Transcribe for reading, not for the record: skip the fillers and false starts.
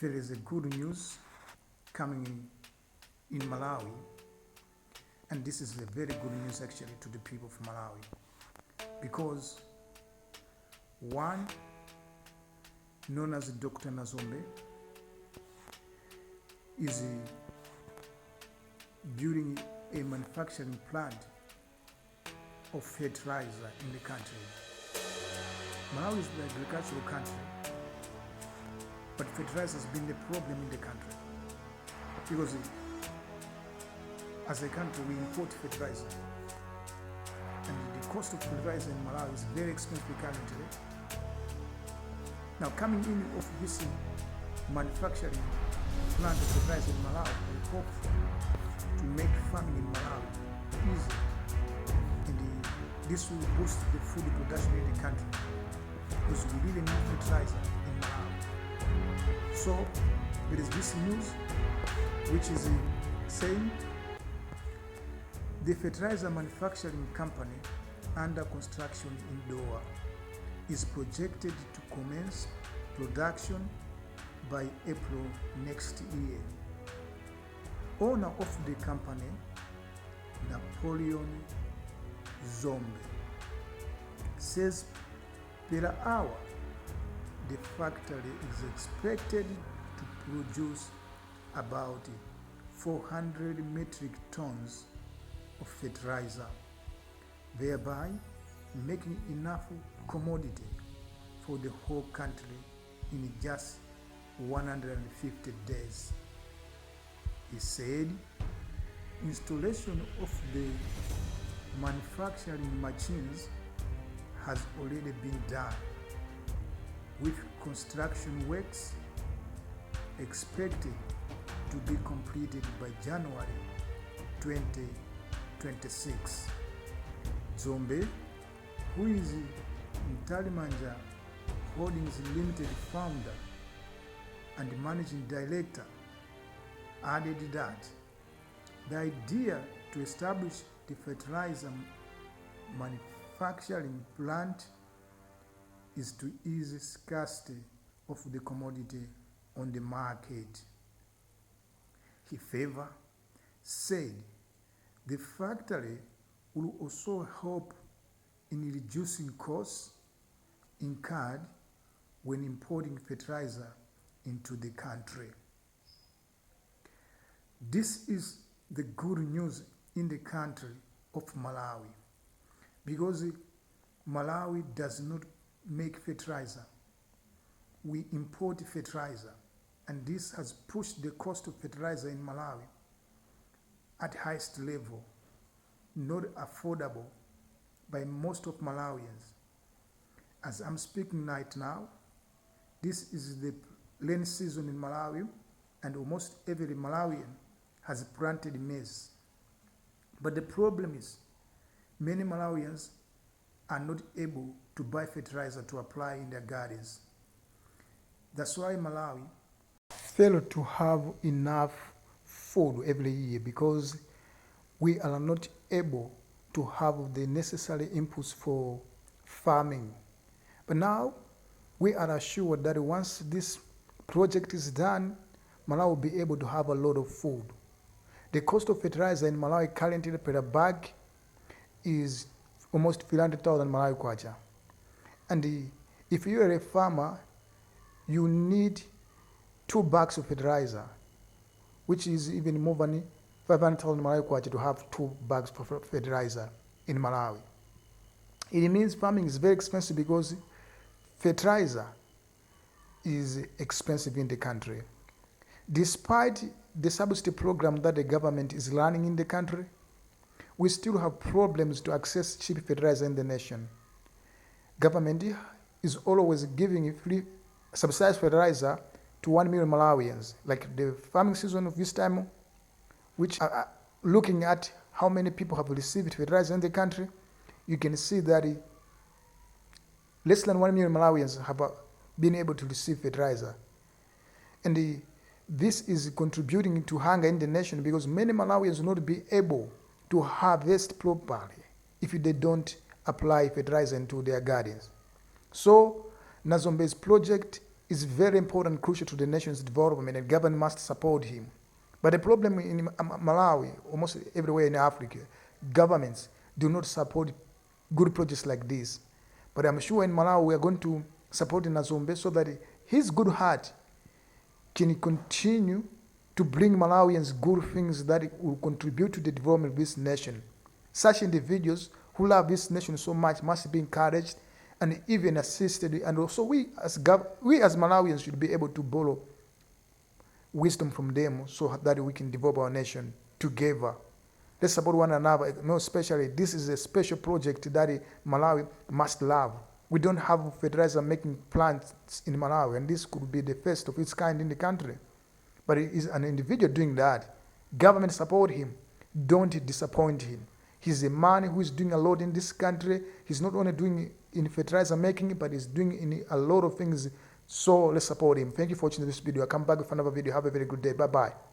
there is a good news coming in Malawi, and this is a very good news actually to the people of Malawi, because one, known as Dr. Dzombe, is building a manufacturing plant of fertilizer in the country. Malawi is the agricultural country, but fertilizer has been the problem in the country, because as a country we import fertilizer, and the cost of fertilizer in Malawi is very expensive currently. Now, coming in of this manufacturing plant of fertilizer in Malawi, we hope to make farming in Malawi easy, and this will boost the food production in the country, because we really need fertilizer in Malawi. So there is this news which is saying the fertilizer manufacturing company under construction in Dowa is projected to commence production by April next year. Owner of the company, Napoleon Dzombe, says per hour the factory is expected to produce about 400 metric tons of fertilizer, thereby making enough commodity for the whole country in just 150 days. He said installation of the manufacturing machines has already been done, with construction works expected to be completed by January 2026. Dzombe, who is Mtalimanja Holdings Limited founder and managing director, added that the idea to establish the fertilizer manufacturing plant is to ease scarcity of the commodity on the market. He further said the factory will also help in reducing costs incurred when importing fertilizer into the country. This is the good news in the country of Malawi, because Malawi does not make fertilizer. We import fertilizer, and this has pushed the cost of fertilizer in Malawi at highest level, not affordable by most of Malawians. As I'm speaking right now, this is the rainy season in Malawi, and almost every Malawian has planted maize. But the problem is many Malawians are not able to buy fertilizer to apply in their gardens. That's why Malawi fail to have enough food every year, because we are not able to have the necessary inputs for farming. But now we are assured that once this project is done, Malawi will be able to have a lot of food. The cost of fertilizer in Malawi currently per bag is almost 300,000 Malawi kwacha. And if you are a farmer, you need 2 bags of fertilizer, which is even more than 500,000 Malawi kwacha to have 2 bags of fertilizer in Malawi. It means farming is very expensive, because fertilizer is expensive in the country. Despite the subsidy program that the government is running in the country, we still have problems to access cheap fertilizer in the nation. Government is always giving free subsidized fertilizer to 1 million Malawians, like the farming season of this time, which are looking at how many people have received fertilizer in the country. You can see that less than 1 million Malawians have been able to receive fertilizer. And this is contributing to hunger in the nation, because many Malawians will not be able to harvest properly if they don't apply fertilizer into their gardens. So Dzombe's project is very important, crucial to the nation's development, and government must support him. But the problem in Malawi, almost everywhere in Africa, governments do not support good projects like this. But I'm sure in Malawi we are going to support Dzombe so that his good heart can continue to bring Malawians good things that will contribute to the development of this nation. Such individuals who love this nation so much must be encouraged and even assisted. And also we as Malawians should be able to borrow wisdom from them so that we can develop our nation together. Let's support one another. No, especially this is a special project that Malawi must love. We don't have fertilizer making plants in Malawi, and this could be the first of its kind in the country. But it is an individual doing that. Government support him. Don't disappoint him. He's a man who is doing a lot in this country. He's not only doing in fertilizer making, but he's doing in a lot of things. So let's support him. Thank you for watching this video. I'll come back with another video. Have a very good day. Bye-bye.